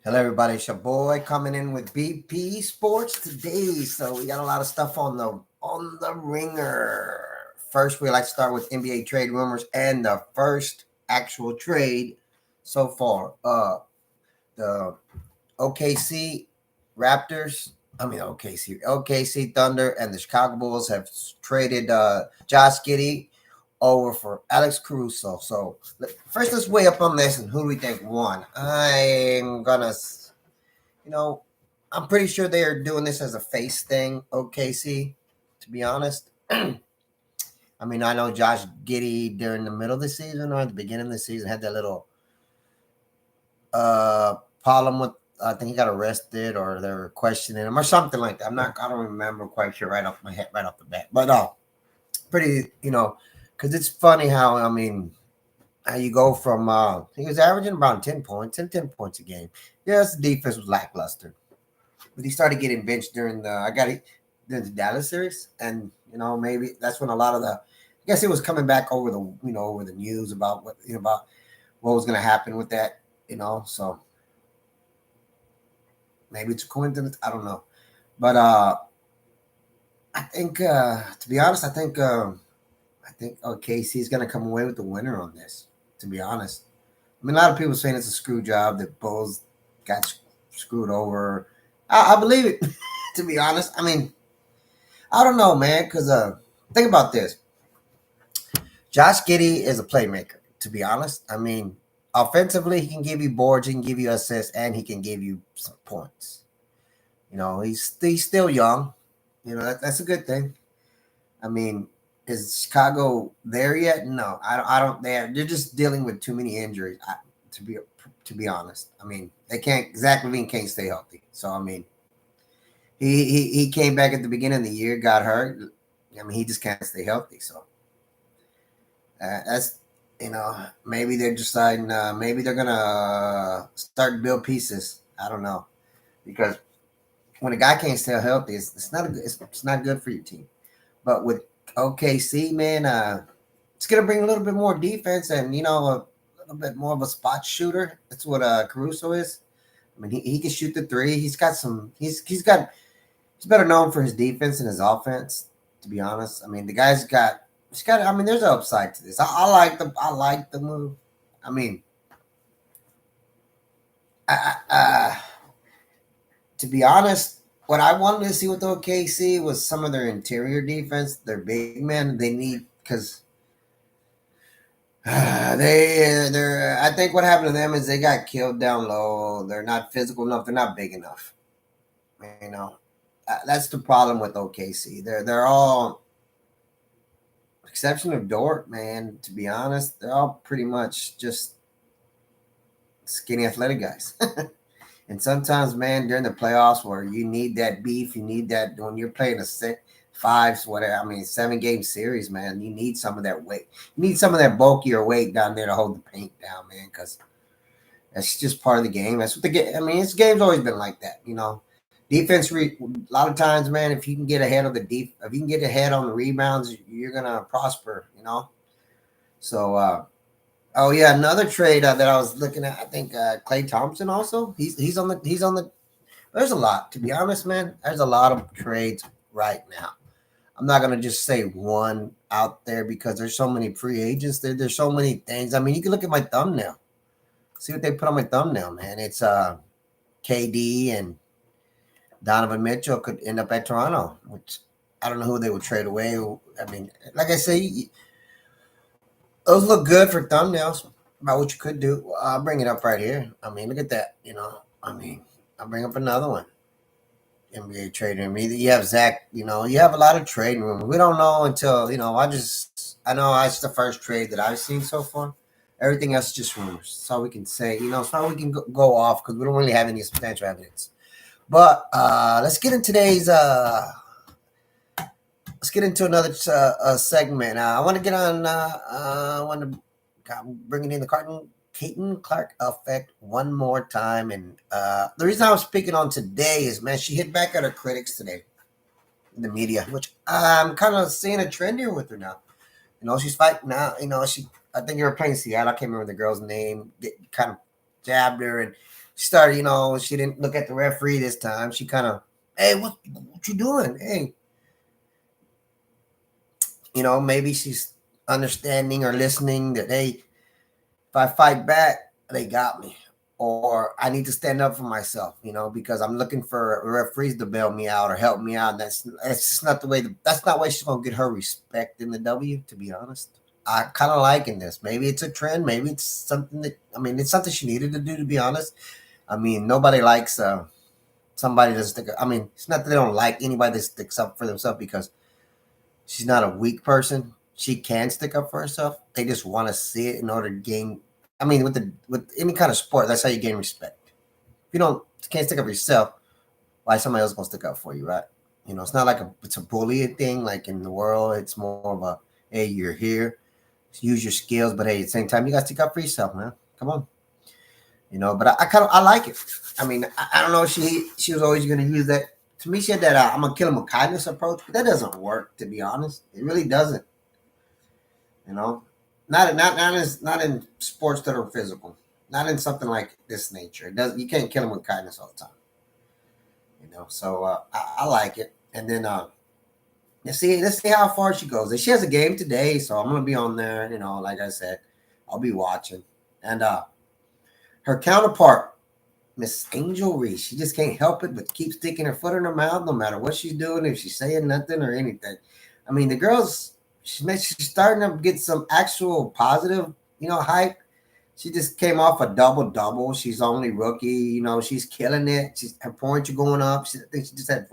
Hello, everybody. It's your boy coming in with BP Sports today. So we got a lot of stuff on the ringer. First, we like to start with NBA trade rumors and the first actual trade so far. The OKC Raptors. OKC Thunder and the Chicago Bulls have traded Josh Giddey over for Alex Caruso. So first, let's weigh up on this and who do we think won. I'm gonna you know, I'm pretty sure they are doing this as a face thing, OKC, to be honest. I mean, I know Josh Giddey during the middle of the season or at the beginning of the season had that little problem with, I think he got arrested or they were questioning him or something like that. I don't remember quite sure right off my head, right off the bat. But pretty, because it's funny how, I mean, how you go from, he was averaging around 10 points and 10 points a game. Yes, the defense was lackluster. But he started getting benched during the Dallas series, and maybe that's when a lot of the, I guess it was coming back over the news about what was going to happen with that, so maybe it's a coincidence, I don't know, but I think to be honest, I think KC is going to come away with the winner on this. To be honest, I mean a lot of people saying it's a screw job that Bulls got screwed over. I believe it. To be honest, I mean I don't know, man, because think about this. Josh Giddey is a playmaker, to be honest. I mean, offensively, he can give you boards, he can give you assists, and he can give you some points. He's still young. That's a good thing. I mean, is Chicago there yet? No, I don't. They're just dealing with too many injuries. To be to be honest, I mean, they can't. Zach Levine can't stay healthy. So I mean, he came back at the beginning of the year, got hurt. I mean, he just can't stay healthy. So that's maybe they're deciding. Maybe they're gonna start to build pieces. I don't know because when a guy can't stay healthy, it's not good for your team. But with OKC, man, it's gonna bring a little bit more defense and a little bit more of a spot shooter. That's what Caruso is. I mean, he can shoot the three. He's got some. He's better known for his defense and his offense. To be honest, I mean, the guy's got. He's got. I mean, there's an upside to this. I like the move. I mean, to be honest, what I wanted to see with OKC was some of their interior defense, their big men. They need because they're. I think what happened to them is they got killed down low. They're not physical enough. They're not big enough. That's the problem with OKC. They're all exception of Dort, man. To be honest, they're all pretty much just skinny athletic guys. And sometimes, man, during the playoffs where you need that beef, you need that when you're playing a six, fives, whatever. I mean, 7 game series, man. You need some of that weight. You need some of that bulkier weight down there to hold the paint down, man. Because that's just part of the game. That's what the game. I mean, this game's always been like that, Defense, a lot of times, man. If you can get ahead of if you can get ahead on the rebounds, you're gonna prosper. So, oh yeah, another trade that I was looking at. I think Clay Thompson also. He's on the. There's a lot, to be honest, man. There's a lot of trades right now. I'm not gonna just say one out there because there's so many free agents. There's so many things. I mean, you can look at my thumbnail. See what they put on my thumbnail, man. It's KD and Donovan Mitchell could end up at Toronto, which I don't know who they would trade away. I mean, like I say, those look good for thumbnails about what you could do. I'll bring it up right here. I mean, look at that. I mean, I'll bring up another one. NBA trading room. You have Zach. You have a lot of trading room. We don't know until I know it's the first trade that I've seen so far. Everything else is just rumors. So we can say. So we can go off because we don't really have any substantial evidence. But let's get in today's. Let's get into another segment. I want to get on. I want to bring it in the Caitlin Clark effect one more time. And the reason I was speaking on today is, man, she hit back at her critics today in the media, which I'm kind of seeing a trend here with her now. She's fighting now. I think you were playing Seattle. I can't remember the girl's name. Kind of jabbed her, and She started, she didn't look at the referee this time. She kind of, hey, what you doing? Hey, maybe she's understanding or listening that, hey, if I fight back, they got me. Or I need to stand up for myself, because I'm looking for referees to bail me out or help me out. That's just not the way. That's not why she's gonna get her respect in the W. To be honest, I kind of liking this. Maybe it's a trend. Maybe it's something that it's something she needed to do. To be honest, nobody likes somebody that stick. It's not that they don't like anybody that sticks up for themselves because she's not a weak person. She can stick up for herself. They just want to see it in order to gain. With any kind of sport, that's how you gain respect. If you can't stick up for yourself, why somebody else gonna stick up for you, right? It's not like it's a bullying thing like in the world. It's more of a, hey, you're here, use your skills, but hey, at the same time, you gotta stick up for yourself, man. Come on. But I like it. I don't know if she was always gonna use that. To me, she had that I'm gonna kill him with kindness approach, but that doesn't work, to be honest. It really doesn't. Not in sports that are physical, not in something like this nature. It does. You can't kill them with kindness all the time. So I like it. And then let's see how far she goes. She has a game today, so I'm gonna be on there. Like I said, I'll be watching. And her counterpart, Miss Angel Reese, she just can't help it but keep sticking her foot in her mouth, no matter what she's doing, if she's saying nothing or anything. The girls. She's starting to get some actual positive, hype. She just came off a double. She's only rookie, she's killing it. Her points are going up. I think she just had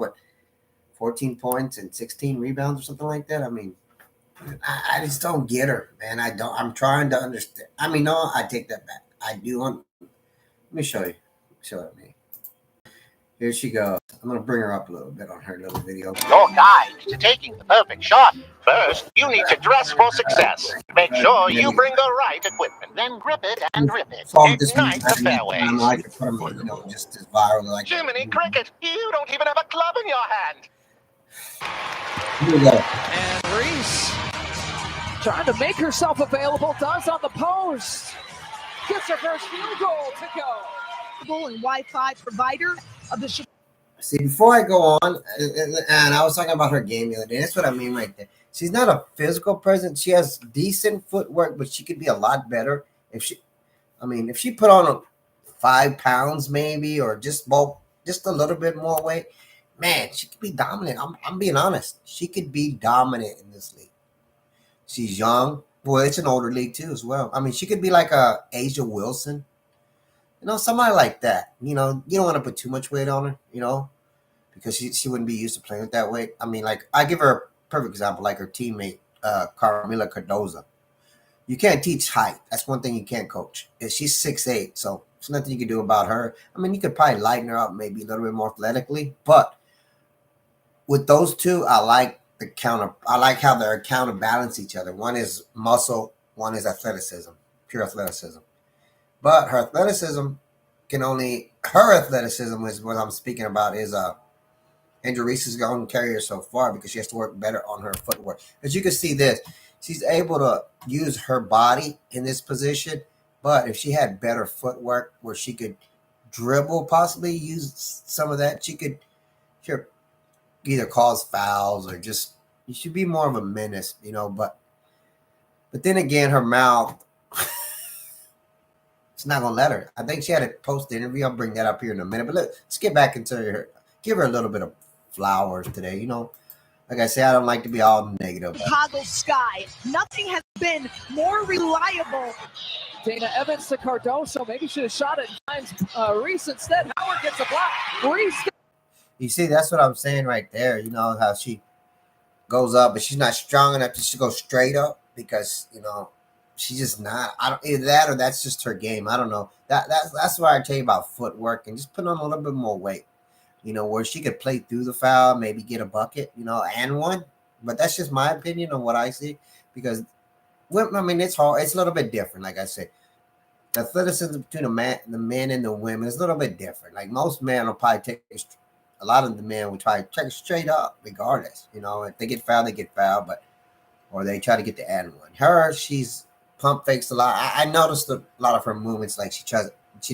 14 points and 16 rebounds or something like that. I just don't get her, man. I don't. I'm trying to understand. No, I take that back. I do. Let me show you. Show it me. Here she goes. I'm going to bring her up a little bit on her little video. Your guide to taking the perfect shot. First, you need to dress for success. Make sure you bring the right equipment. Then grip it and rip it. Ignite the fairways. I could put them, just as viral. Like Jiminy Cricket, you don't even have a club in your hand. Here we go. And Reese trying to make herself available. Does on the post. Gets her first field goal to go. And Wi-Fi provider of the. See, before I go on, and I was talking about her game the other day. That's what I mean right there. She's not a physical presence. She has decent footwork, but she could be a lot better if she put on 5 pounds maybe, or just a little bit more weight. Man, she could be dominant. I'm being honest. She could be dominant in this league. She's young. Well, it's an older league too as well. She could be like a Asia Wilson. Somebody like that. You don't want to put too much weight on her, because she wouldn't be used to playing with that weight. I give her a perfect example, like her teammate, Carmela Cardoza. You can't teach height. That's one thing you can't coach. She's 6'8", so there's nothing you can do about her. You could probably lighten her up maybe a little bit more athletically, but with those two, I like how they're counterbalance each other. One is muscle, one is athleticism, pure athleticism. But her athleticism is what I'm speaking about is Angel Reese is going to carry her so far because she has to work better on her footwork. As you can see this, she's able to use her body in this position, but if she had better footwork where she could dribble, possibly use some of that, she could either cause fouls or just, you should be more of a menace, but then again, her mouth, it's not going to let her. I think she had a post interview. I'll bring that up here in a minute. But let's get back into her. Give her a little bit of flowers today. Like I say, I don't like to be all negative. Chicago Sky. Nothing has been more reliable. Dana Evans to Cardoso. Maybe should have shot it Reese instead. Howard gets a block. Reese. You see, that's what I'm saying right there. How she goes up, but she's not strong enough to go straight up because, she's just not. I don't either that or that's just her game. I don't know. That's why I tell you about footwork and just putting on a little bit more weight. Where she could play through the foul, maybe get a bucket, and one. But that's just my opinion on what I see because, it's hard. It's a little bit different. Like I said, the athleticism between the men and the women is a little bit different. Like most men will probably take a lot of the men will try to check straight up, regardless. If they get fouled, they get fouled, or they try to get the and one. She's pump fakes a lot. I noticed a lot of her movements. Like she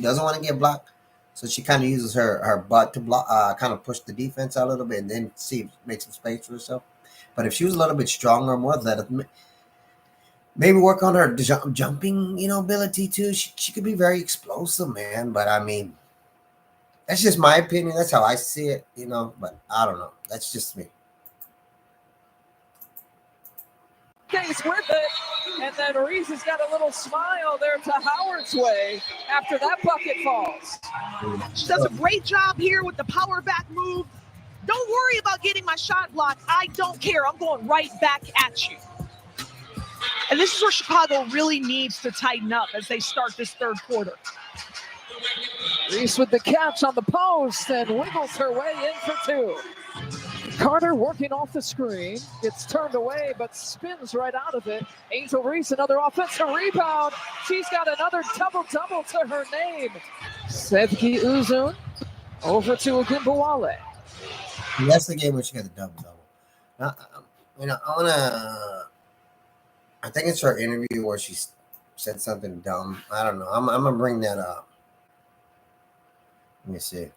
doesn't want to get blocked, So she kind of uses her butt to block, kind of push the defense out a little bit, and then make some space for herself. But if she was a little bit stronger, more athletic, maybe work on her jumping, ability too. She could be very explosive, man. But I mean, that's just my opinion. That's how I see it, But I don't know. That's just me. Stays with it, and then Reese has got a little smile there to Howard's way after that bucket falls. She does a great job here with the power back move. Don't worry about getting my shot blocked. I don't care. I'm going right back at you. And this is where Chicago really needs to tighten up as they start this third quarter. Reese with the catch on the post and wiggles her way in for two. Carter working off the screen, gets turned away, but spins right out of it. Angel Reese, another offensive rebound. She's got another double-double to her name. Sevgi Uzun over to Ogunbowale. That's the game where she got the double-double. I think it's her interview where she said something dumb. I don't know. I'm going to bring that up. Let me see.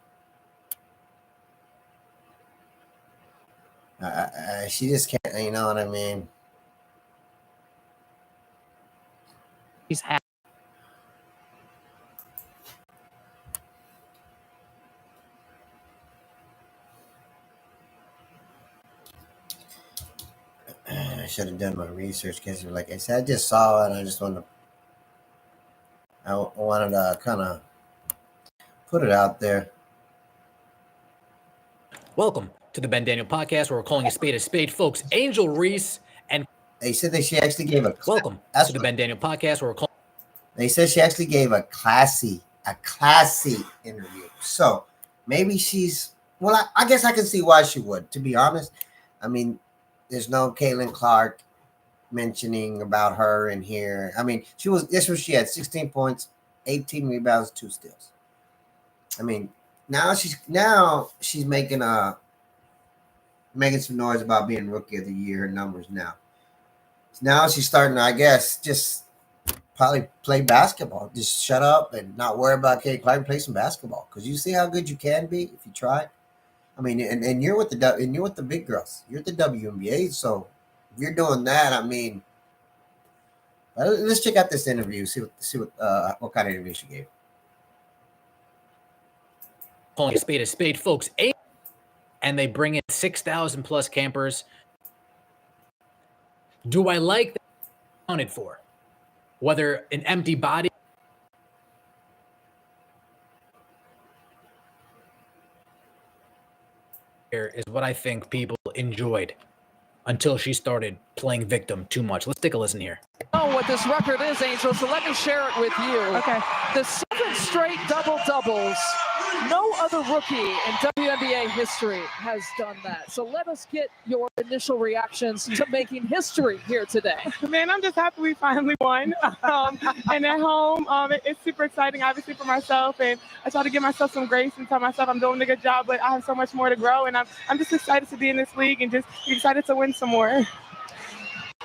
She just can't, you know what I mean? He's happy. I should have done my research because, like I said, I just saw it. And I wanted to kind of put it out there. Welcome to the Ben Daniel Podcast, where we're calling a spade, folks. Angel Reese and they said that she actually gave a welcome to the Ben Daniel Podcast, where we're calling. They said she actually gave a classy interview. So maybe she's I guess I can see why she would. To be honest, I mean, there's no Caitlin Clark mentioning about her in here. I mean, she had 16 points, 18 rebounds, 2 steals. I mean, now she's making some noise about being rookie of the year. Her numbers now. Now she's starting to, I guess, just probably play basketball. Just shut up and not worry about Caitlin Clark and play some basketball. Because you see how good you can be if you try. I mean, and you're with the big girls. You're at the WNBA, so if you're doing that, I mean, let's check out this interview. See what kind of interview she gave. Calling a spade, folks. And they bring in 6,000 plus campers. Do I like that accounted for? Whether an empty body is what I think people enjoyed until she started playing victim too much. Let's take a listen here. Oh, what this record is, Angel, so let me share it with you. Okay. The 7 straight double-doubles. No other rookie in WNBA history has done that. So let us get your initial reactions to making history here today. Man, I'm just happy we finally won. And at home, it's super exciting, obviously, for myself. And I try to give myself some grace and tell myself I'm doing a good job, but I have so much more to grow. And I'm just excited to be in this league and just excited to win some more.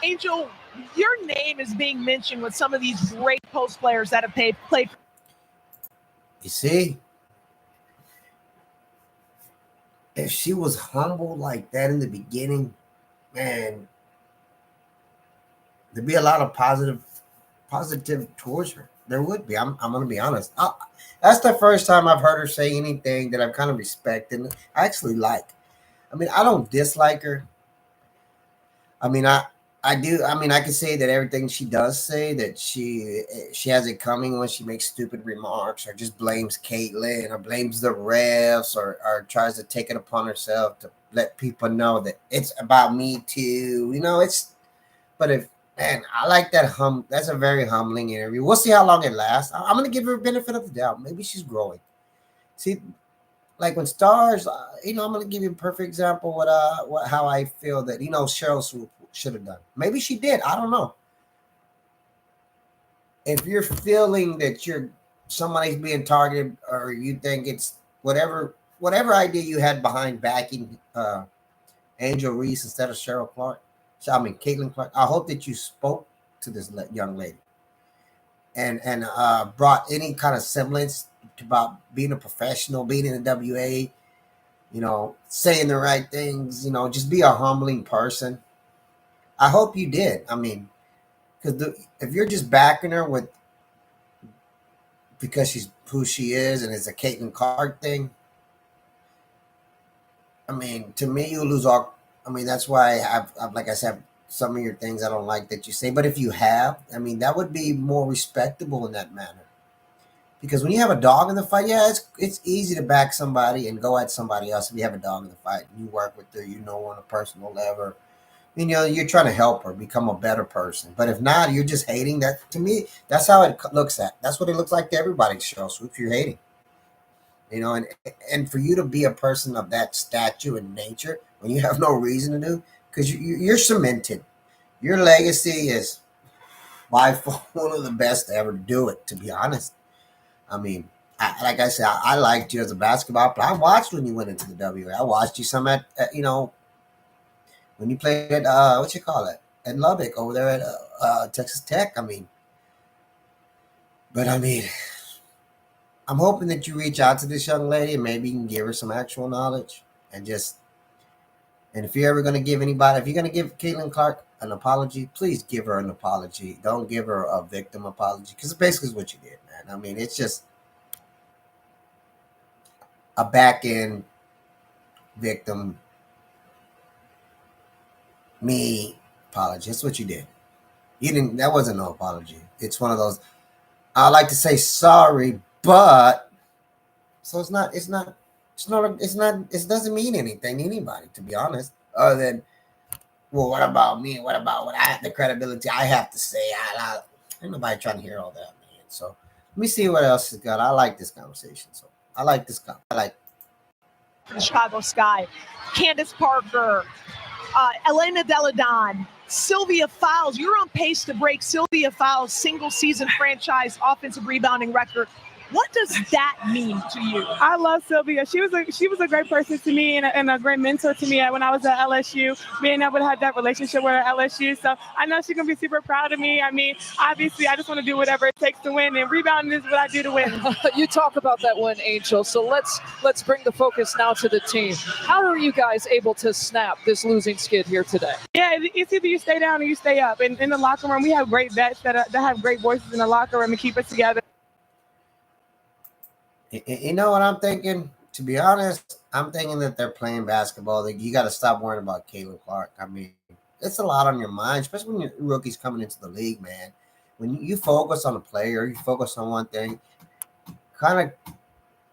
Angel, your name is being mentioned with some of these great post players that have played. You see? If she was humble like that in the beginning, man, there'd be a lot of positive towards her. There would be. I'm going to be honest. That's the first time I've heard her say anything that I've kind of respected and I actually like. I mean, I don't dislike her. I mean, I do. I mean, I can say that everything she does say, that she has it coming when she makes stupid remarks or just blames Caitlin or blames the refs or tries to take it upon herself to let people know that it's about me too. But I like that that's a very humbling interview. We'll see how long it lasts. I'm going to give her a benefit of the doubt. Maybe she's growing. See, like when stars, I'm going to give you a perfect example how I feel that, Cheryl Swoop should have done. Maybe she did. I don't know. If you're feeling that somebody's being targeted or you think it's whatever idea you had behind backing Angel Reese instead of Caitlin Clark, I hope that you spoke to this young lady and brought any kind of semblance about being a professional, being in the WA, saying the right things, just be a humbling person. I hope you did. I mean, because if you're just backing her because she's who she is and it's a Caitlin Clark thing, I mean, to me, you lose all. I mean, that's why I've like I said, some of your things I don't like that you say. But if you have, I mean, that would be more respectable in that manner. Because when you have a dog in the fight, yeah, it's easy to back somebody and go at somebody else if you have a dog in the fight. You work with her, on a personal level. You're trying to help her become a better person. But if not, you're just hating. That to me, that's how it looks at. That's what it looks like to everybody. Show Swoops, you're hating. And for you to be a person of that stature and nature when you have no reason to do, because you're cemented. Your legacy is by far one of the best to ever do it. To be honest. I mean, like I said, I liked you as a basketball player. I watched when you went into the WA. I watched you some at when you played at, at Lubbock over there at Texas Tech. I mean, I'm hoping that you reach out to this young lady and maybe you can give her some actual knowledge and if you're ever going to give anybody, if you're going to give Caitlin Clark an apology, please give her an apology. Don't give her a victim apology because basically is what you did, man. I mean, it's just a back end victim me apology. That's what you did. That wasn't no apology. It's one of those, I like to say sorry, but so it doesn't mean anything to anybody, to be honest, other than, well, what about me? What about the credibility I have to say? Ain't nobody trying to hear all that, man. So let me see what else is got. I like this conversation. So I like this. The Chicago Sky, Candace Parker, Elena Deladon, Sylvia Fowles. You're on pace to break Sylvia Fowles' single-season franchise offensive rebounding record. What does that mean to you? I love Sylvia. She was a great person to me and a great mentor to me when I was at LSU, being able to have that relationship with her at LSU. So I know she's going to be super proud of me. I mean, obviously, I just want to do whatever it takes to win, and rebounding is what I do to win. You talk about that win, Angel. So let's bring the focus now to the team. How are you guys able to snap this losing skid here today? Yeah, it's either you stay down or you stay up. And in the locker room, we have great vets that have great voices in the locker room and keep us together. You know what I'm thinking? To be honest, I'm thinking that they're playing basketball. You got to stop worrying about Caitlin Clark. I mean, it's a lot on your mind, especially when your rookies coming into the league, man. When you focus on a player, you focus on one thing, kind of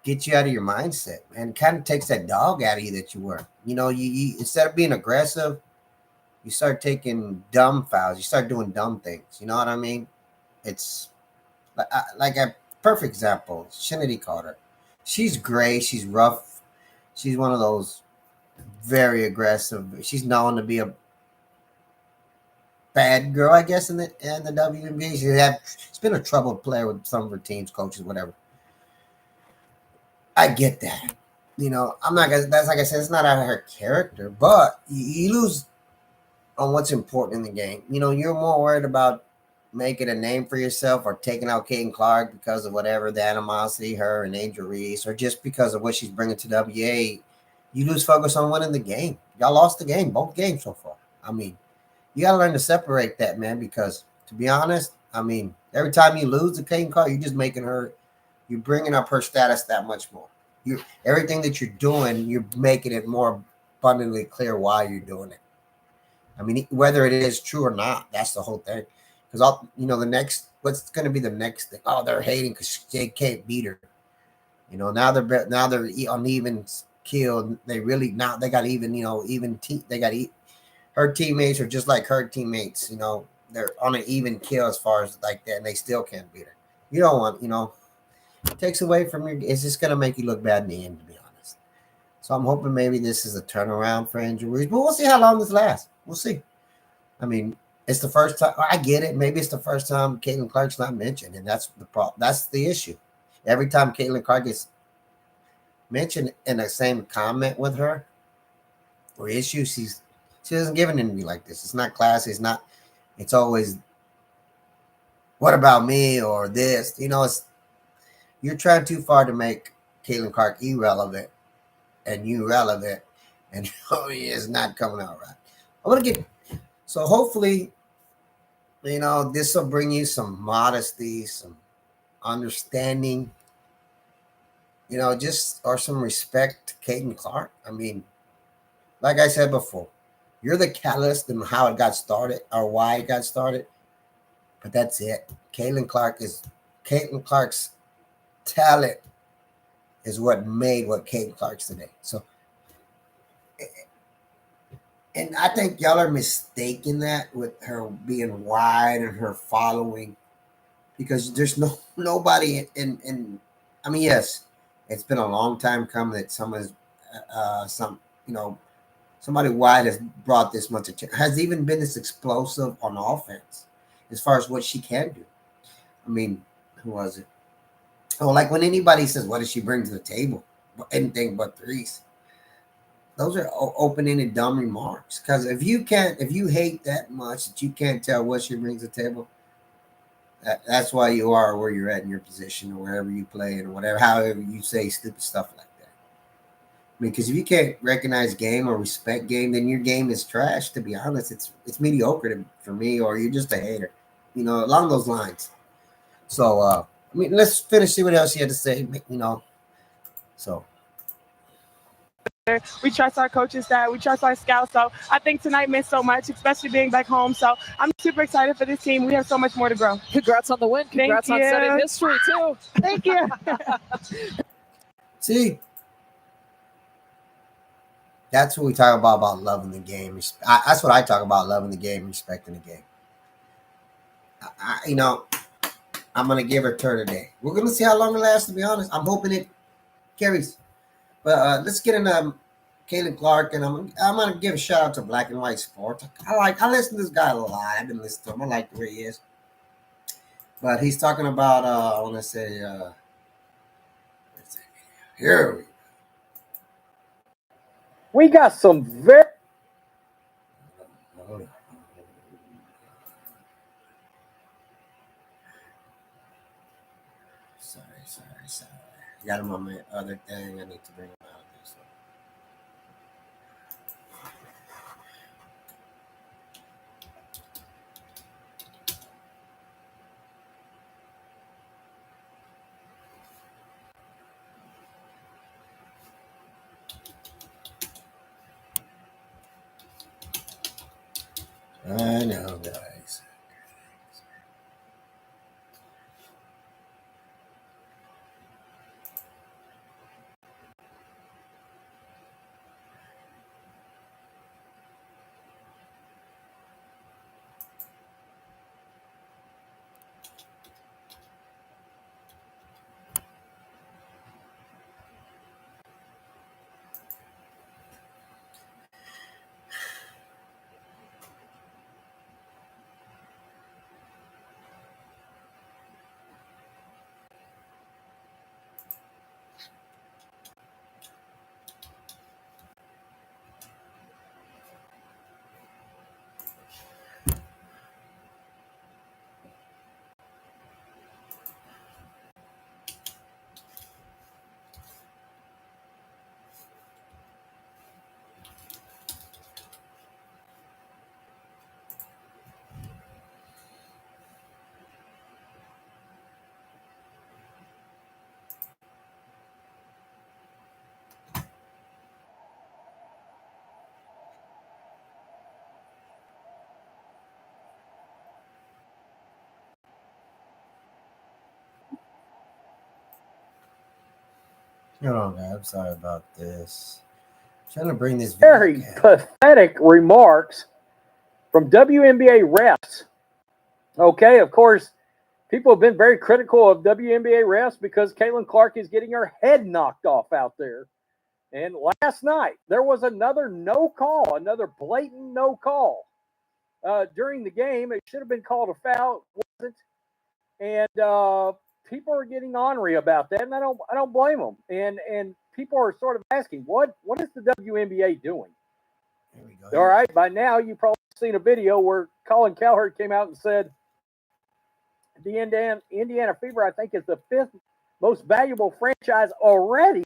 get you out of your mindset, and kind of takes that dog out of you that you were. You instead of being aggressive, you start taking dumb fouls. You start doing dumb things. You know what I mean? It's like a perfect example, Shinity Carter. She's gray. She's rough. She's one of those very aggressive. She's known to be a bad girl, I guess, in the WNBA. She's been a troubled player with some of her teams, coaches, whatever. I get that. I'm not gonna. That's like I said. It's not out of her character, but you lose on what's important in the game. You're more worried about making a name for yourself or taking out Caitlin Clark because of whatever the animosity, her and Angel Reese, or just because of what she's bringing to WA. You lose focus on winning the game. Y'all lost the game, both games so far. I mean, you got to learn to separate that, man, because to be honest, I mean, every time you lose to Caitlin Clark, you're bringing up her status that much more. Everything that you're doing, you're making it more abundantly clear why you're doing it. I mean, whether it is true or not, that's the whole thing. Because what's going to be the next thing? Oh, they're hating because they can't beat her. Now they're on even keel. They got even. Her teammates are just like her teammates. They're on an even keel as far as like that, and they still can't beat her. You don't want. It takes away from your. It's just going to make you look bad in the end, to be honest. So I'm hoping maybe this is a turnaround for Angel Reese, but we'll see how long this lasts. We'll see. I mean, it's the first time. I get it. Maybe it's the first time Caitlin Clark's not mentioned, and that's the problem. That's the issue. Every time Caitlin Clark gets mentioned in the same comment with her or issue, she doesn't give an interview like this. It's not classy. It's always, what about me or this? You're trying too far to make Caitlin Clark irrelevant and you relevant, and it's not coming out right. I'm gonna get so hopefully, this will bring you some modesty, some understanding, just or some respect to Caitlin Clark. I mean, like I said before, you're the catalyst in how it got started or why it got started, but that's it. Caitlin Clark's talent is what made what Caitlin Clark's today. So, and I think y'all are mistaking that with her being wide and her following, because there's nobody in. I mean, yes, it's been a long time coming that somebody wide has brought this much attention. Has even been this explosive on offense as far as what she can do. I mean, who was it? Oh, like when anybody says, "What does she bring to the table?" Anything but threes. Those are open-ended dumb remarks. Because if you hate that much that you can't tell what she brings to the table, that's why you are where you're at in your position or wherever you play and whatever, however you say stupid stuff like that. I mean, because if you can't recognize game or respect game, then your game is trash. To be honest, it's mediocre for me, or you're just a hater, along those lines. So, I mean, let's finish. See what else you had to say. So. We trust our coaching staff. We trust our scouts. So I think tonight meant so much, especially being back home. So I'm super excited for this team. We have so much more to grow. Congrats on the win. Congrats on setting history, too. Thank you. See, that's what we talk about loving the game. That's what I talk about, loving the game, respecting the game. I'm going to give her a turn today. We're going to see how long it lasts, to be honest. I'm hoping it carries. But let's get into Caitlin Clark, and I'm going to give a shout out to Black and White Sports. I listen to this guy a lot. I've been listening to him. I like the way he is. But he's talking about, I want to say, here we got some very. Sorry. Got him on my other thing. I need to bring him out of this one. I know, guys. Hold on, guys. I'm sorry about this. I'm trying to bring this very pathetic remarks from WNBA refs. Okay, of course, people have been very critical of WNBA refs because Caitlin Clark is getting her head knocked off out there. And last night, there was another no call, another blatant no call during the game. It should have been called a foul, wasn't. And people are getting ornery about that, and I don't blame them. And people are sort of asking, what is the WNBA doing? There we go. All right, by now you've probably seen a video where Colin Cowherd came out and said the Indiana Fever, I think, is the fifth most valuable franchise already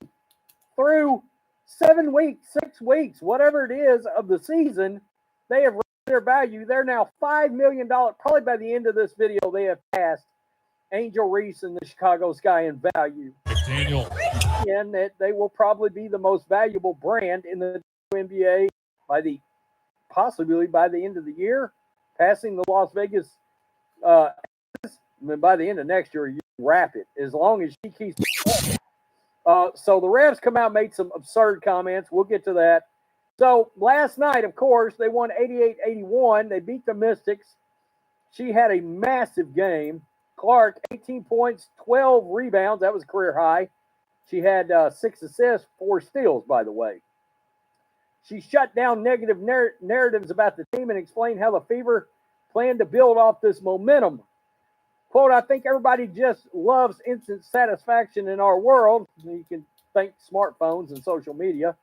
through 7 weeks, 6 weeks, whatever it is of the season. They have raised their value. They're now $5 million. Probably by the end of this video, they have passed Angel Reese and the Chicago Sky in value. Daniel. And that they will probably be the most valuable brand in the NBA possibly by the end of the year, passing the Las Vegas. By the end of next year, you wrap it as long as she keeps. So the refs come out and made some absurd comments. We'll get to that. So last night, of course, they won 88-81. They beat the Mystics. She had a massive game. Clark, 18 points, 12 rebounds. That was a career high. She had 6 assists, 4 steals, by the way. She shut down negative narratives about the team and explained how the Fever plan to build off this momentum. Quote, I think everybody just loves instant satisfaction in our world. You can thank smartphones and social media.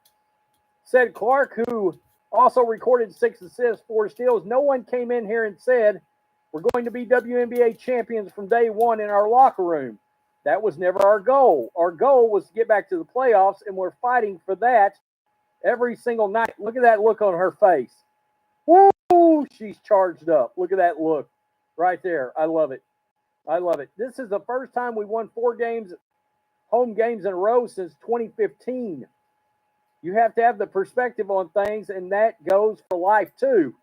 Said Clark, who also recorded 6 assists, 4 steals. No one came in here and said, we're going to be WNBA champions from day one in our locker room. That was never our goal. Our goal was to get back to the playoffs, and we're fighting for that every single night. Look at that look on her face. Woo! She's charged up. Look at that look right there. I love it. I love it. This is the first time we won 4 home games in a row since 2015. You have to have the perspective on things, and that goes for life too.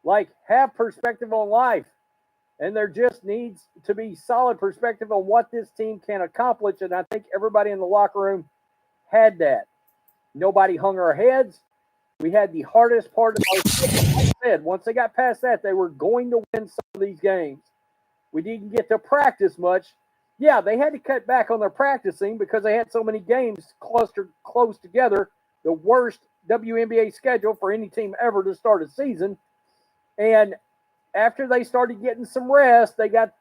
Like, have perspective on life. And there just needs to be solid perspective on what this team can accomplish, and I think everybody in the locker room had that. Nobody hung our heads. We had the hardest part of our season. Like I said, once they got past that, they were going to win some of these games. We didn't get to practice much. Yeah, they had to cut back on their practicing because they had so many games clustered close together. The worst WNBA schedule for any team ever to start a season. And after they started getting some rest, they got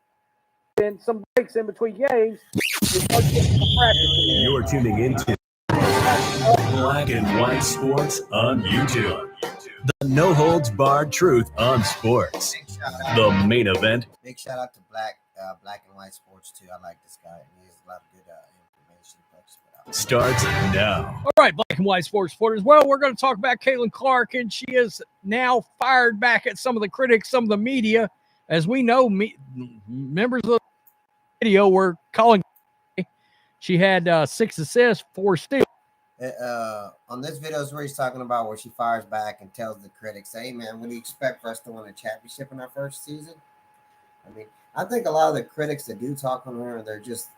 in some breaks in between games. They started getting some practice. You're tuning into Black and White Sports on YouTube. The no holds barred truth on sports. The main event. Big shout out to Black and White Sports too. I like this guy. He has a lot of good information. Starts now. All right, Black and White Sports supporters. Well, we're going to talk about Caitlin Clark, and she is now fired back at some of the critics, some of the media. As we know, members of the video were calling. She had 6 assists, 4 steals. On this video is where he's talking about where she fires back and tells the critics, hey man, what do you expect for us to win a championship in our first season? I mean, I think a lot of the critics that do talk on her, they're just,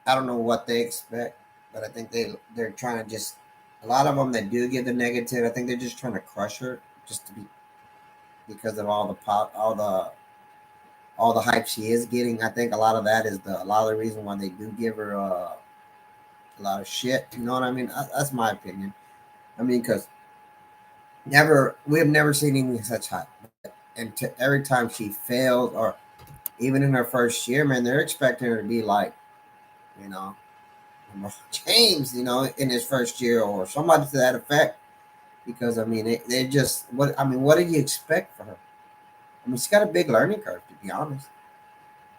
I don't know what they expect, but I think they're trying to just, a lot of them that do give the negative, I think they're just trying to crush her just to be, because of all the hype she is getting. I think a lot of that is a lot of the reason why they do give her a lot of shit. You know what I mean? That's my opinion. I mean, because we have never seen anything such hype. And every time she fails, or even in her first year, man, they're expecting her to be like, you know, James, you know, in his first year or somebody to that effect. Because, I mean, they just, what do you expect for her? I mean, she's got a big learning curve, to be honest.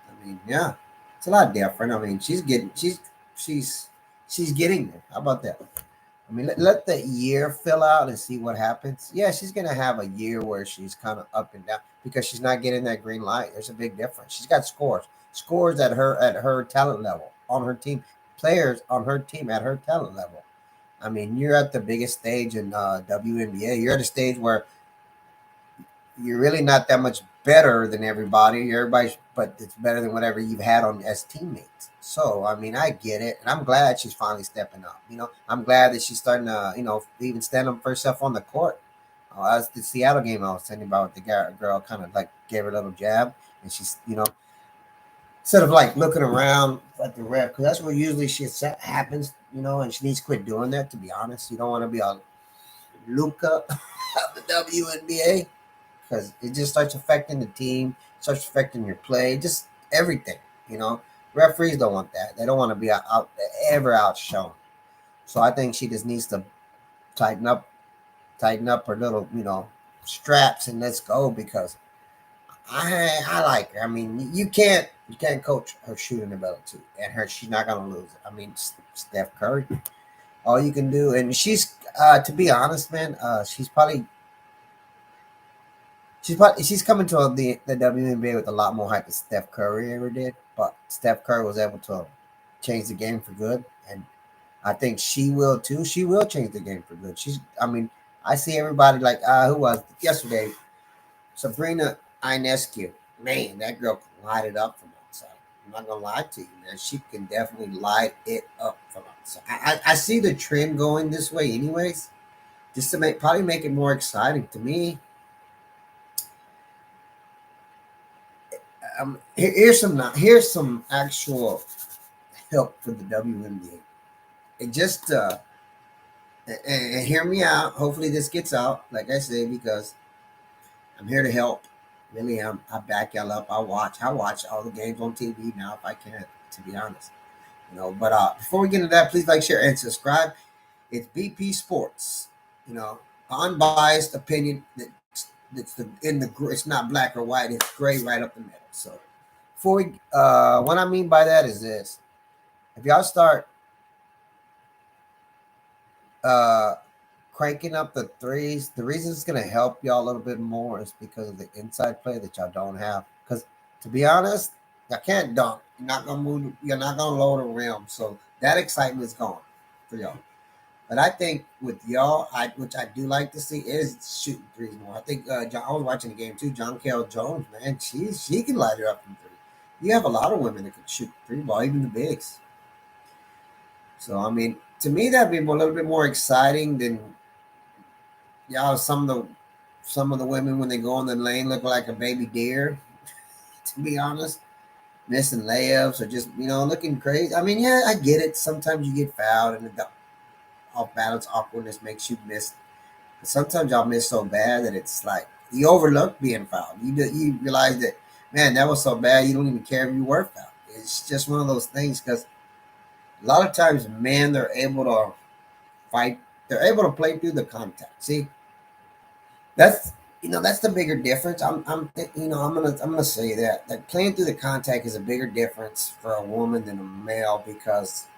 I mean, yeah, it's a lot different. I mean, she's getting there. How about that? I mean, let the year fill out and see what happens. Yeah, she's gonna have a year where she's kind of up and down because she's not getting that green light. There's a big difference. She's got scores at her talent level on her team, players on her team at her talent level. I mean, you're at the biggest stage in WNBA. You're at a stage where you're really not that much better than everybody. But it's better than whatever you've had on as teammates. So, I mean, I get it. And I'm glad she's finally stepping up. You know, I'm glad that she's starting to, you know, even stand up for herself on the court. As the Seattle game I was telling you about, the girl kind of like gave her a little jab. And she's, you know, instead of like looking around at the ref, because that's where usually shit happens, you know, and she needs to quit doing that, to be honest. You don't want to be a Luka of the WNBA. Because it just starts affecting the team, starts affecting your play, just everything, you know. Referees don't want that. They don't want to be ever outshone. So I think she just needs to tighten up her little, you know, straps and let's go, because I like her. I mean, you can't coach her shooting ability, and she's not gonna lose it. I mean, Steph Curry, all you can do, and she's to be honest, man, she's coming to the WNBA with a lot more hype than Steph Curry ever did. But Steph Curry was able to change the game for good, and I think she will too. She will change the game for good. I mean, I see everybody like who was yesterday, Sabrina Ionescu. Man, that girl can light it up from outside. I'm not gonna lie to you, man. She can definitely light it up from outside. I see the trend going this way, anyways, just to probably make it more exciting to me. Here's some actual help for the WNBA. It just and hear me out. Hopefully this gets out, like I say, because I'm here to help. Really am. I back y'all up. I watch all the games on TV now if I can, to be honest. But before we get into that, please like, share, and subscribe. It's BP Sports. Unbiased opinion. It's not black or white. It's gray right up the middle. So what I mean by that is this: if y'all start cranking up the threes, the reason it's going to help y'all a little bit more is because of the inside play that y'all don't have. Because to be honest, y'all can't dunk. You're not going to move. You're not going to lower the rim. So that excitement is gone for y'all. But I think with y'all, which I do like to see, is shooting threes more. I think I was watching the game too. Jonquel Jones, man, she can light her up from three. You have a lot of women that can shoot three ball, even the bigs. So I mean, to me, that'd be a little bit more exciting than some of the women when they go in the lane look like a baby deer. To be honest, missing layups or just looking crazy. I mean, yeah, I get it. Sometimes you get fouled and the off balance awkwardness makes you miss. But sometimes y'all miss so bad that it's like you overlook being fouled. You realize that, man, that was so bad you don't even care if you were fouled. It's just one of those things because a lot of times, men, they're able to fight. They're able to play through the contact. See, that's the bigger difference. I'm gonna say that playing through the contact is a bigger difference for a woman than a male because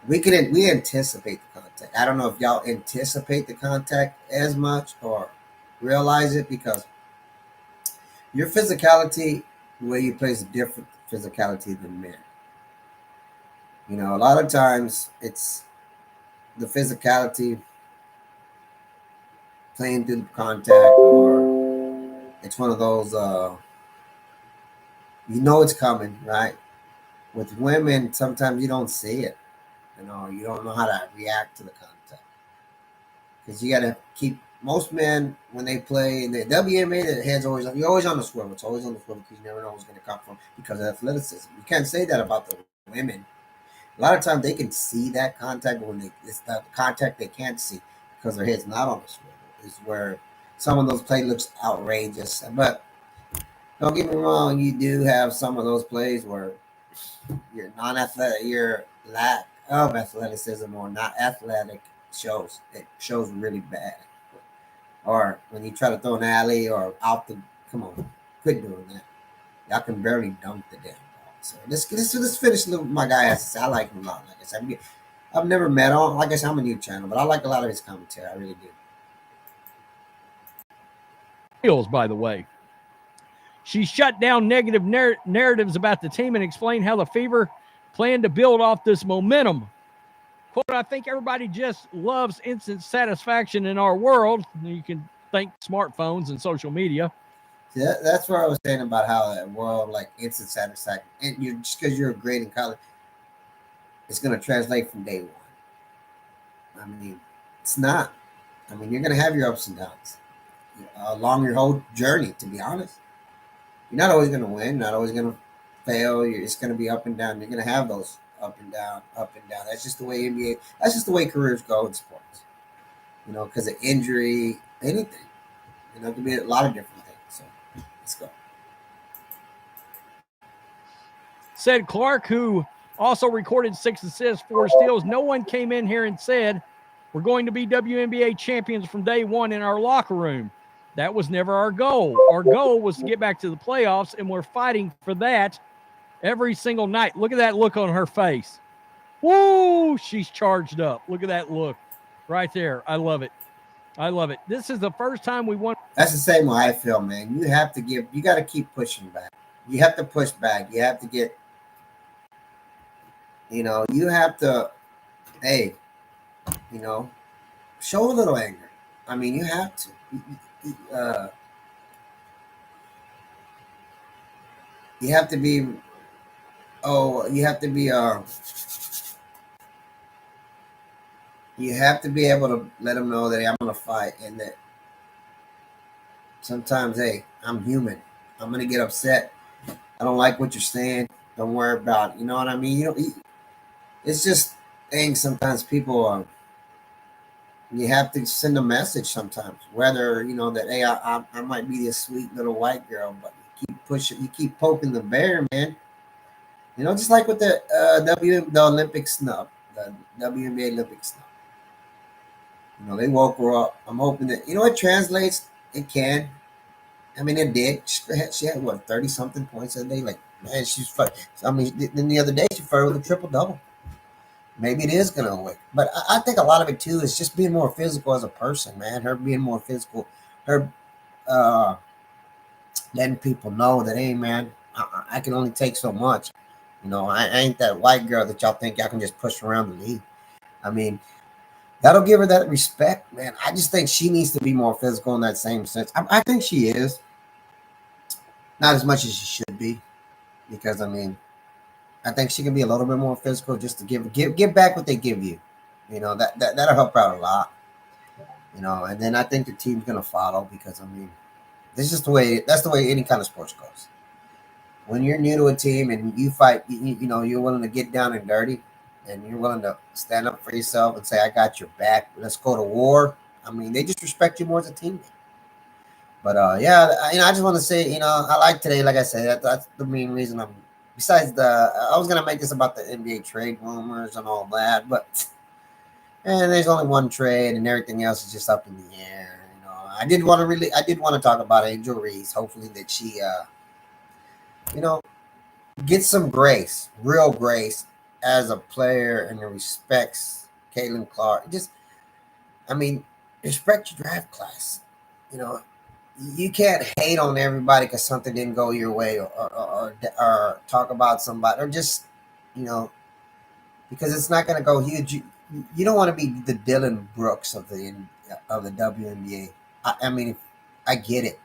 we anticipate the contact. I don't know if y'all anticipate the contact as much or realize it because your physicality, the way you play is a different physicality than men. A lot of times it's the physicality playing through the contact, or it's one of those, it's coming, right? With women, sometimes you don't see it. You don't know how to react to the contact. Because you got to keep, most men, when they play in the WNBA, their head's you're always on the swivel. It's always on the swivel because you never know what's going to come from because of athleticism. You can't say that about the women. A lot of times they can see that contact, but it's the contact they can't see because their head's not on the swivel. Is where some of those plays looks outrageous. But don't get me wrong, you do have some of those plays where you're non-athletic, your lack of athleticism or not athletic shows. It shows really bad. Or when you try to throw an alley or come on, quit doing that. Y'all can barely dunk the damn ball. So let's finish my guy has to say. I like him a lot. Like I said, I've never met him. Like I said, I'm a new channel, but I like a lot of his commentary. I really do. By the way, she shut down negative narratives about the team and explained how the Fever plan to build off this momentum. Quote, I think everybody just loves instant satisfaction in our world. You can thank smartphones and social media. Yeah, that's what I was saying about how that world, like instant satisfaction, and just because you're great in college, it's going to translate from day one. I mean, it's not. I mean, you're going to have your ups and downs along your whole journey, to be honest. You're not always going to win, not always going to fail. It's going to be up and down. You're going to have those up and down. That's just the way NBA, that's just the way careers go in sports. Because of injury, anything. It could be a lot of different things. So let's go. Said Clark, who also recorded 6 assists, 4 steals. No one came in here and said, we're going to be WNBA champions from day one in our locker room. That was never our goal. Our goal was to get back to the playoffs, and we're fighting for that every single night. Look at that look on her face. Woo! She's charged up. Look at that look right there. I love it. I love it. This is the first time we won. That's the same way I feel, man. You have to you got to keep pushing back. You have to push back. You have to get, you have to, hey, show a little anger. I mean, you have to. You have to be, you have to be able to let them know that, hey, I'm going to fight, and that sometimes, hey, I'm human. I'm going to get upset. I don't like what you're saying. Don't worry about it. You know what I mean? It's just things sometimes people you have to send a message sometimes, whether, that, hey, I might be this sweet little white girl, but you keep pushing, you keep poking the bear, man. Just like with the Olympic snub, the WNBA Olympic snub. They woke her up. I'm hoping that, it translates. It can. I mean, it did. She had, what, 30-something points a day? Like, man, she's fun. I mean, then the other day, she fired with a triple-double. Maybe it is going to win. But I think a lot of it, too, is just being more physical as a person, man. Her being more physical. Her letting people know that, hey, man, I can only take so much. I ain't that white girl that y'all think y'all can just push around the league. I mean, that'll give her that respect, man. I just think she needs to be more physical in that same sense. I think she is. Not as much as she should be. Because, I mean, I think she can be a little bit more physical just to give back what they give you. That'll help her out a lot. And then I think the team's going to follow because, I mean, that's the way any kind of sports goes. When you're new to a team and you fight, you're willing to get down and dirty and you're willing to stand up for yourself and say, I got your back. Let's go to war. I mean, they just respect you more as a teammate. But, I just want to say, I like today, like I said, that's the main reason besides I was going to make this about the NBA trade rumors and all that, and there's only one trade and everything else is just up in the air. I did want to talk about Angel Reese. Hopefully that she, gets some grace, real grace as a player and respects Caitlin Clark. Respect your draft class. You can't hate on everybody because something didn't go your way or talk about somebody or just, because it's not going to go huge. You don't want to be the Dylan Brooks of the WNBA. I mean, I get it.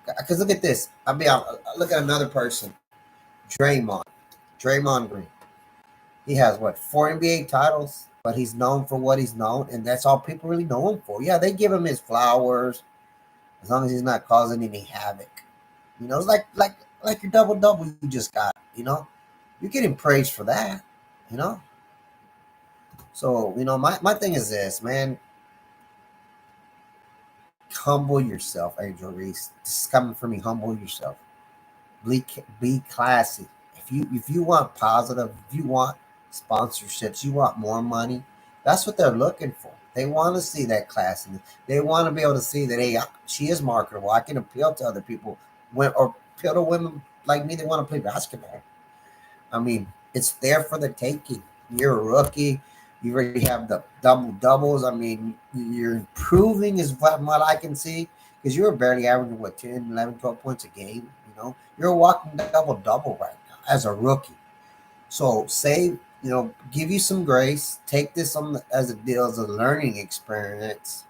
Because look at this. Look at another person. Draymond Green. He has, 4 NBA titles, but he's known for what he's known, and that's all people really know him for. Yeah, they give him his flowers as long as he's not causing any havoc. It's like your double-double you just got, You're getting praised for that, So, my thing is this, man. Humble yourself, Angel Reese. This is coming from me. Humble yourself. Be classy. If you want positive, if you want sponsorships, you want more money, that's what they're looking for. They want to see that classiness. They want to be able to see that, hey, she is marketable. I can appeal to other people or appeal to women like me that want to play basketball. I mean, it's there for the taking. You're a rookie. You already have the double-doubles. I mean, you're improving is what I can see because you're barely averaging, 10, 11, 12 points a game. You're a walking double-double right now as a rookie. So give you some grace. Take this as a deal, as a learning experience.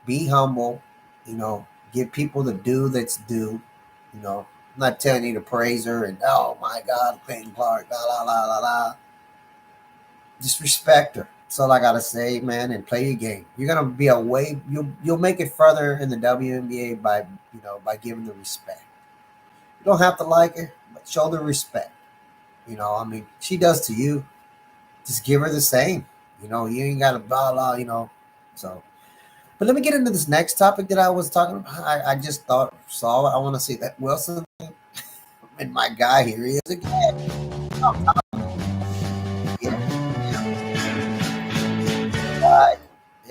Be humble. Give people the due that's due. I'm not telling you to praise her and, oh, my God, Clayton Clark, la, la, la, la, la. Just respect her. That's all I gotta say, man, and play your game. You're gonna be you'll make it further in the WNBA by giving the respect. You don't have to like her, but show the respect. She does to you. Just give her the same. You ain't gotta blah blah, So but let me get into this next topic that I was talking about. I just saw it. I want to see that Wilson thing. And my guy here he is again.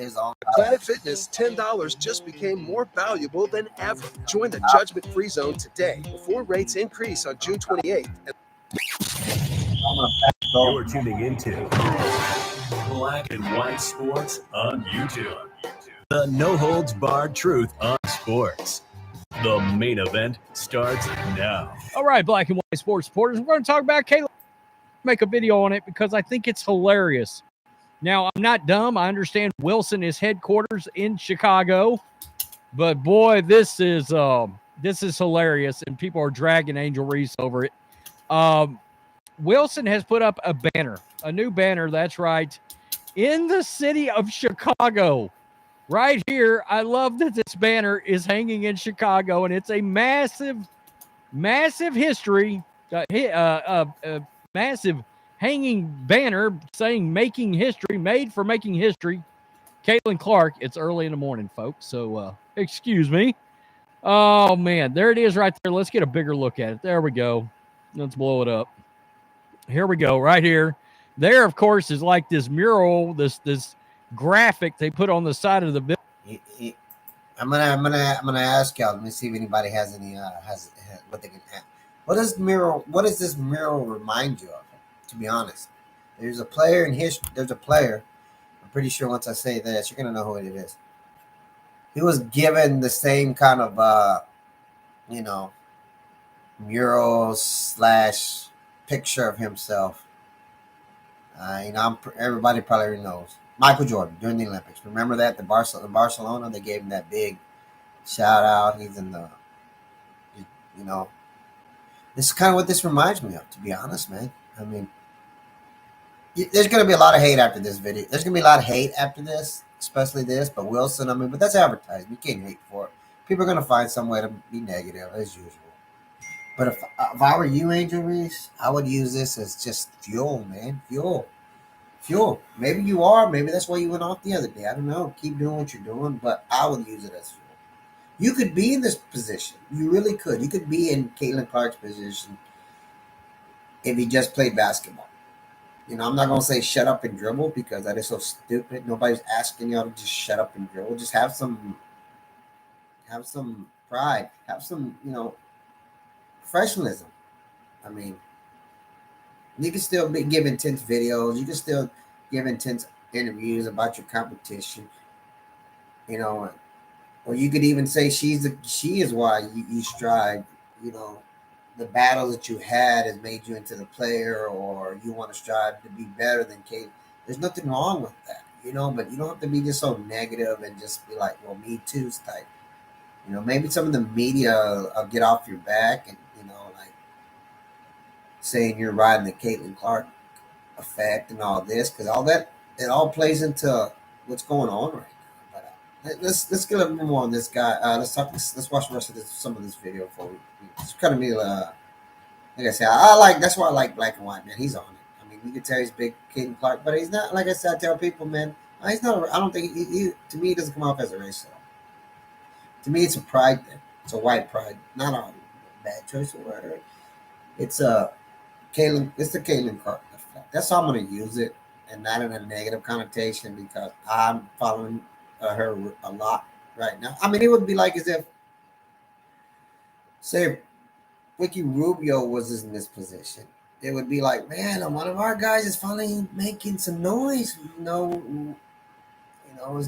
his own. Planet Fitness $10 just became more valuable than ever. Join the judgment-free zone today before rates increase on June 28th. You're tuning into Black and White Sports on YouTube. The no holds barred truth on sports. The main event starts now. All right, Black and White Sports supporters, we're going to talk about Kayla. Make a video on it because I think it's hilarious. Now, I'm not dumb. I understand Wilson is headquarters in Chicago, but boy, this is hilarious, and people are dragging Angel Reese over it. Wilson has put up a banner, a new banner. That's right, in the city of Chicago. Right here, I love that this banner is hanging in Chicago, and it's a massive history, massive hanging banner saying "Making History," made for making history. Caitlin Clark. It's early in the morning, folks, so excuse me. Oh man, there it is right there. Let's get a bigger look at it. There we go. Let's blow it up. Here we go, right here. There, of course, is like this mural, this graphic they put on the side of the building. I'm gonna ask y'all. Let me see if anybody has any has what they can have. What does this mural remind you of? To be honest, there's a player in history. There's a player. I'm pretty sure once I say this, you're gonna know who it is. He was given the same kind of mural / picture of himself. Everybody probably knows Michael Jordan during the Olympics. Remember that in Barcelona, they gave him that big shout out. He's in the, this is kind of what this reminds me of. To be honest, man. I mean, there's going to be a lot of hate after this video. There's going to be a lot of hate after this, especially this. But Wilson, but that's advertised. You can't hate for it. People are going to find some way to be negative as usual. But if I were you, Angel Reese, I would use this as just fuel, man. Fuel. Maybe you are. Maybe that's why you went off the other day. I don't know. Keep doing what you're doing, but I would use it as fuel. You could be in this position. You really could. You could be in Caitlin Clark's position if you just played basketball. I'm not going to say shut up and dribble because that is so stupid. Nobody's asking y'all to just shut up and dribble. Just have some pride. Have some, professionalism. I mean, you can still give intense videos. You can still give intense interviews about your competition. Or you could even say she is why you strive. The battle that you had has made you into the player, or you want to strive to be better than Kate. There's nothing wrong with that, but you don't have to be just so negative and just be like, well, me too's type. Maybe some of the media will get off your back and, like saying you're riding the Caitlin Clark effect and all this, because all that, it all plays into what's going on right now. But let's get a little more on this guy. Let's watch the rest of some of this video before we. It's kind of me. Like I said, that's why I like Black and White, man. He's on it. I mean, you can tell he's big Caitlin Clark, but he's not. Like I said, I tell people, man, he's not. I don't think he to me, he doesn't come off as a race at all. To me, it's a pride thing. It's a white pride, not a bad choice of word. It's Caitlin. It's the Caitlin Clark effect. That's how I'm going to use it, and not in a negative connotation because I'm following her a lot right now. I mean, it would be like as if, say, Ricky Rubio was in this position. It would be like, man, one of our guys is finally making some noise. There's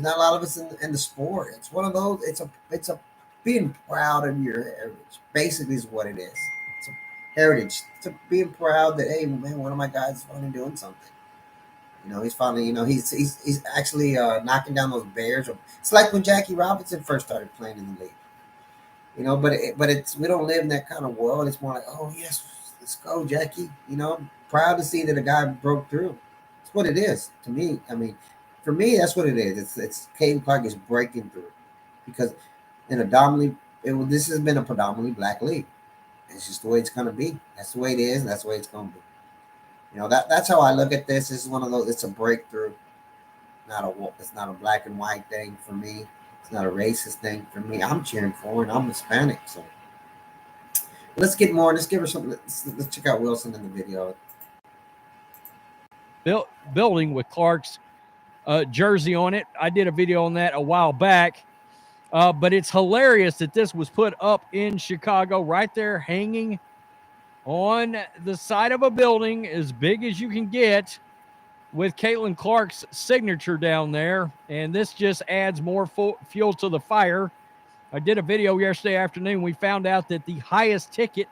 not a lot of us in the sport. It's one of those. It's a being proud of your heritage. Basically, is what it is. It's a heritage. It's a being proud that, hey, man, one of my guys is finally doing something. He's finally, he's actually knocking down those barriers. It's like when Jackie Robinson first started playing in the league. But it's we don't live in that kind of world. It's more like, oh yes, let's go, Jackie. Proud to see that a guy broke through. That's what it is to me. I mean, for me, that's what it is. It's Caitlin Clark is breaking through because this has been a predominantly black league. It's just the way it's gonna be. That's the way it is. And that's the way it's gonna be. That's how I look at this. This is one of those. It's a breakthrough. It's not a black and white thing for me. It's not a racist thing for me. I'm cheering for her, and I'm Hispanic. So let's get more. Let's give her something. Let's check out Wilson in the video. Building with Clark's jersey on it. I did a video on that a while back. But it's hilarious that this was put up in Chicago, right there, hanging on the side of a building as big as you can get, with Caitlin Clark's signature down there. And this just adds more fuel to the fire. I did a video yesterday afternoon. We found out that the highest ticket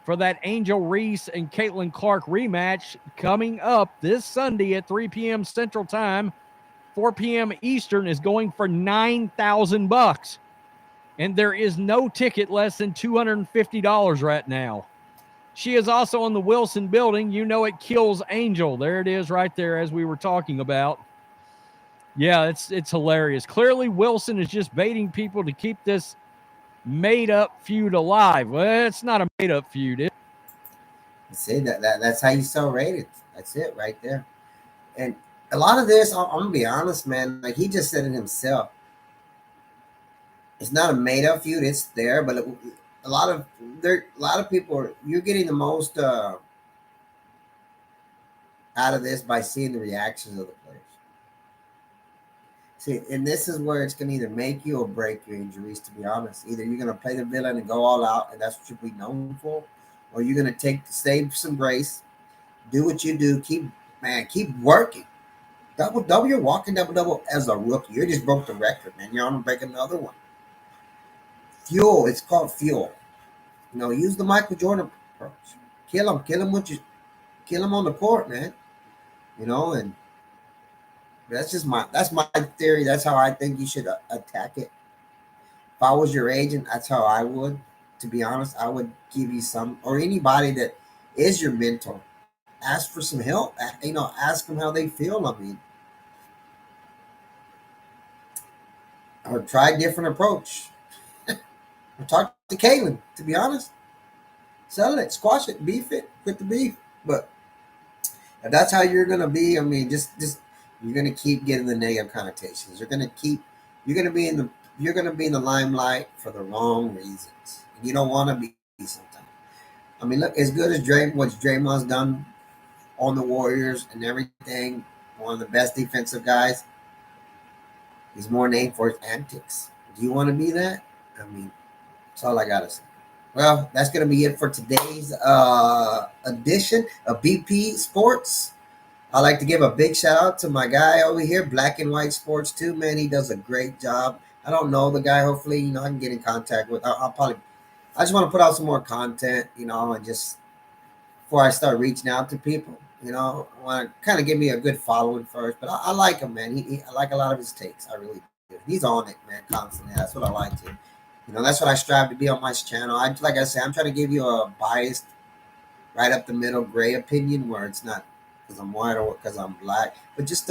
for that Angel Reese and Caitlin Clark rematch coming up this Sunday at 3 p.m. Central Time, 4 p.m. Eastern, is going for $9,000. And there is no ticket less than $250 right now. She is also in the Wilson building. You know it kills Angel. There it is right there, as we were talking about. Yeah, it's hilarious. Clearly, Wilson is just baiting people to keep this made-up feud alive. Well, it's not a made-up feud. See, that's how you sell ratings. That's it right there. And a lot of this, I'm going to be honest, man, like he just said it himself. It's not a made-up feud. It's there, but a lot of people, you're getting the most out of this by seeing the reactions of the players. See, and this is where it's going to either make you or break your injuries, to be honest. Either you're going to play the villain and go all out, and that's what you'll be known for, or you're going to save some grace, do what you do, keep working. Double, you're walking double as a rookie. You just broke the record, man. You're on to break another one. Fuel, it's called fuel. Use the Michael Jordan approach. Kill him on the court, man. And that's my theory. That's how I think you should attack it. If I was your agent, that's how I would. To be honest, I would give you some, or anybody that is your mentor, ask for some help. Ask them how they feel. I mean, or try a different approach. Or talk to Caitlin, to be honest. Sell it, squash it, beef it, quit the beef. But if that's how you're gonna be, I mean, just you're gonna keep getting the negative connotations. You're gonna be in the limelight for the wrong reasons. And you don't want to be sometimes. I mean, look, as good as what Draymond's done on the Warriors and everything, one of the best defensive guys, he's more named for his antics. Do you want to be that? I mean, that's all I gotta say. Well, that's gonna be it for today's edition of BP Sports. I'd like to give a big shout out to my guy over here, Black and White Sports too. Man, he does a great job. I don't know the guy. Hopefully, I can get in contact with. I just want to put out some more content, and just before I start reaching out to people, I want to kind of give me a good following first. But I like him, man. I like a lot of his takes. I really do. He's on it, man, constantly. That's what I like to. That's what I strive to be on my channel. Like I said, I'm trying to give you a biased, right up the middle, gray opinion where it's not because I'm white or because I'm black, but I just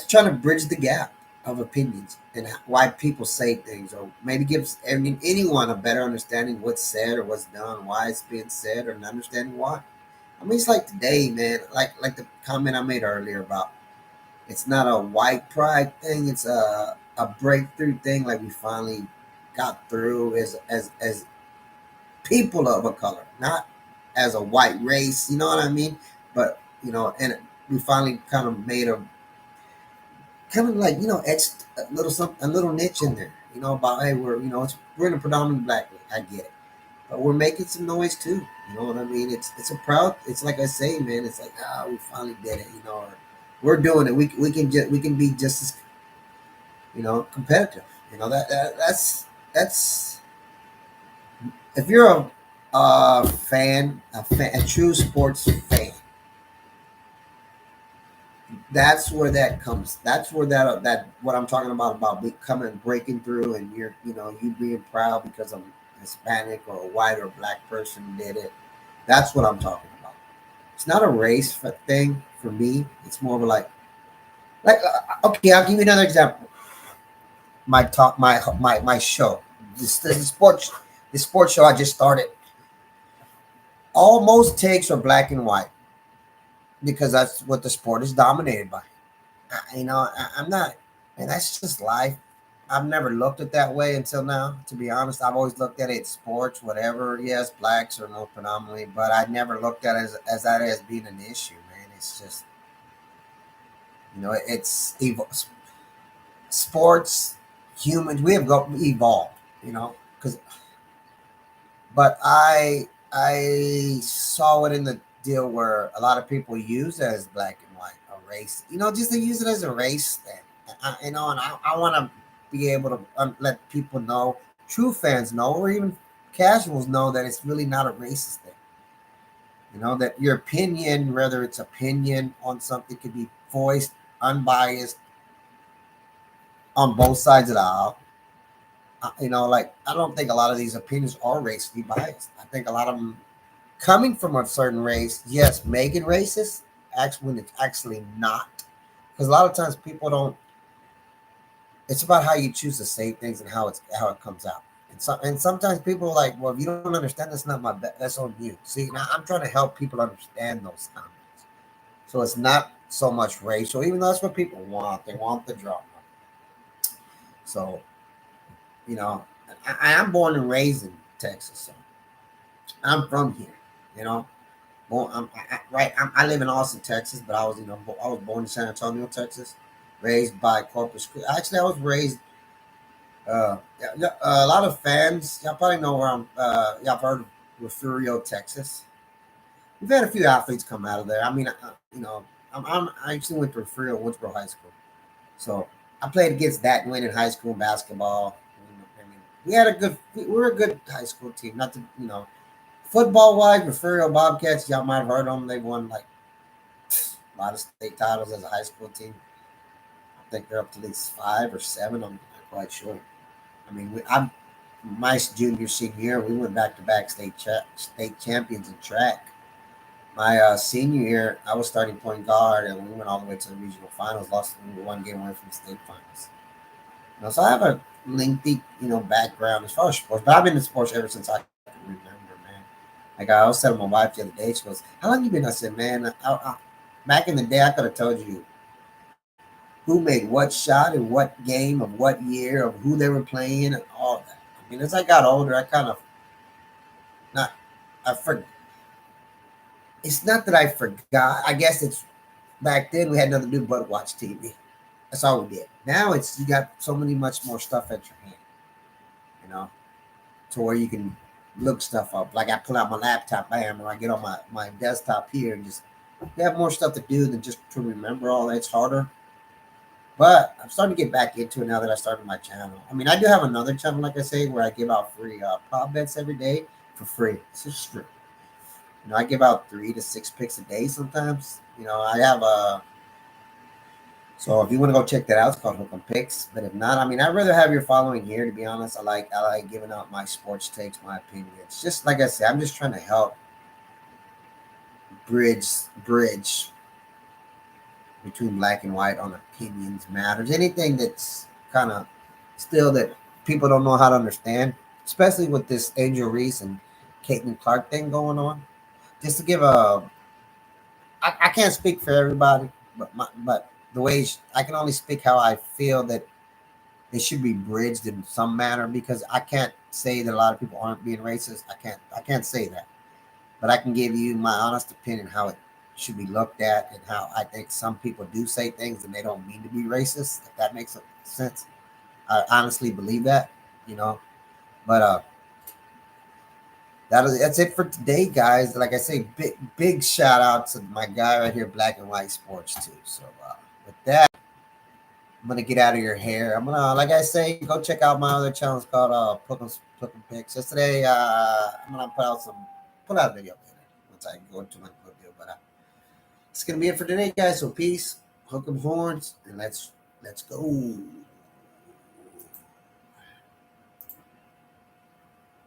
try to bridge the gap of opinions and why people say things, or maybe give anyone a better understanding of what's said or what's done, why it's being said, or an understanding why. I mean, it's like today, man, like the comment I made earlier about it's not a white pride thing, it's a breakthrough thing, like we finally got through as people of a color, not as a white race, you know what I mean? But and we finally kind of made etched a little niche in there, about hey, we're in a predominantly black league. I get it, but we're making some noise too. You know what I mean? It's it's like I say, man. It's like we finally did it. Or we're doing it. We can be just as competitive. That's if you're a fan, a true sports fan. That's where that comes. That's where that what I'm talking about breaking through, and you being proud because I'm Hispanic or a white or black person did it. That's what I'm talking about. It's not a race thing for me. It's more of like okay. I'll give you another example. My show, the sports show I just started. All most takes are black and white, because that's what the sport is dominated by. I'm not, and that's just life. I've never looked at it that way until now, to be honest. I've always looked at it sports, whatever. Yes, blacks are more predominantly, but I never looked at it as being an issue, man. It's just, You know, sports, humans, we have evolved. You know, but I saw it in the deal where a lot of people use it as black and white, a race. You know, just to use it as a race thing. And I want to be able to let people know, true fans know, or even casuals know that it's really not a racist thing. You know, that your opinion, whether it's opinion on something, could be voiced unbiased on both sides of the aisle. You know, like I don't think a lot of these opinions are racially biased. I think a lot of them coming from a certain race, yes, make it racist. Actually, when it's actually not, because a lot of times people don't. It's about how you choose to say things and how it comes out. And sometimes people are like, well, if you don't understand, that's not that's on you. See, now I'm trying to help people understand those comments. So it's not so much racial, even though that's what people want. They want the drama. So, you know, I am born and raised in Texas, so I'm from here. You know, I live in Austin, Texas, but I was born in San Antonio, Texas, raised by Corpus Christi. Actually, I was raised. A lot of fans, y'all probably know where I'm. Y'all have heard of Refugio, Texas. We've had a few athletes come out of there. I mean, I actually went to Refugio, Winsboro High School, so I played against that win in high school in basketball. We were a good high school team. Not to, football wise, Refugio Bobcats, y'all might have heard of them. They won like a lot of state titles as a high school team. I think they're up to at least 5 or 7. I'm not quite sure. I mean, my junior, senior year, we went back-to-back state champions in track. My senior year, I was starting point guard, and we went all the way to the regional finals. Lost one game away from the state finals. So I have a lengthy, background as far as sports, but I've been in sports ever since I can remember, man. Like I was telling my wife the other day, she goes, "How long you been?" I said, "Man, back in the day, I could have told you who made what shot in what game of what year of who they were playing and all that." I mean, as I got older, I forgot. It's not that I forgot. I guess it's back then we had nothing to do but watch TV. That's all we did. Now you got so much more stuff at your hand, to where you can look stuff up. Like I pull out my laptop, or I get on my desktop here and just have more stuff to do than just to remember all that. It's harder. But I'm starting to get back into it now that I started my channel. I mean, I do have another channel, like I say, where I give out free prop bets every day for free. It's just free. I give out 3 to 6 picks a day sometimes. I have so if you want to go check that out, it's called Hook 'em Picks. But if not, I mean, I'd rather have your following here, to be honest. I like giving out my sports takes, my opinions. Just like I said, I'm just trying to help bridge between black and white on opinions matters. Anything that's kind of still that people don't know how to understand, especially with this Angel Reese and Caitlin Clark thing going on. Just to give I can't speak for everybody, but the way I can only speak how I feel that it should be bridged in some manner, because I can't say that a lot of people aren't being racist. I can't say that, but I can give you my honest opinion how it should be looked at and how I think some people do say things and they don't mean to be racist. If that makes sense, I honestly believe that, but that's it for today, guys. Like I say, big shout out to my guy right here, Black and White Sports too. So with that, I'm gonna get out of your hair. I'm gonna, like I say, go check out my other channel. It's called Hook 'em Picks. Yesterday, I'm gonna put out a video later once I go into my video. But it's gonna be it for today, guys. So peace, hook 'em horns, and let's go.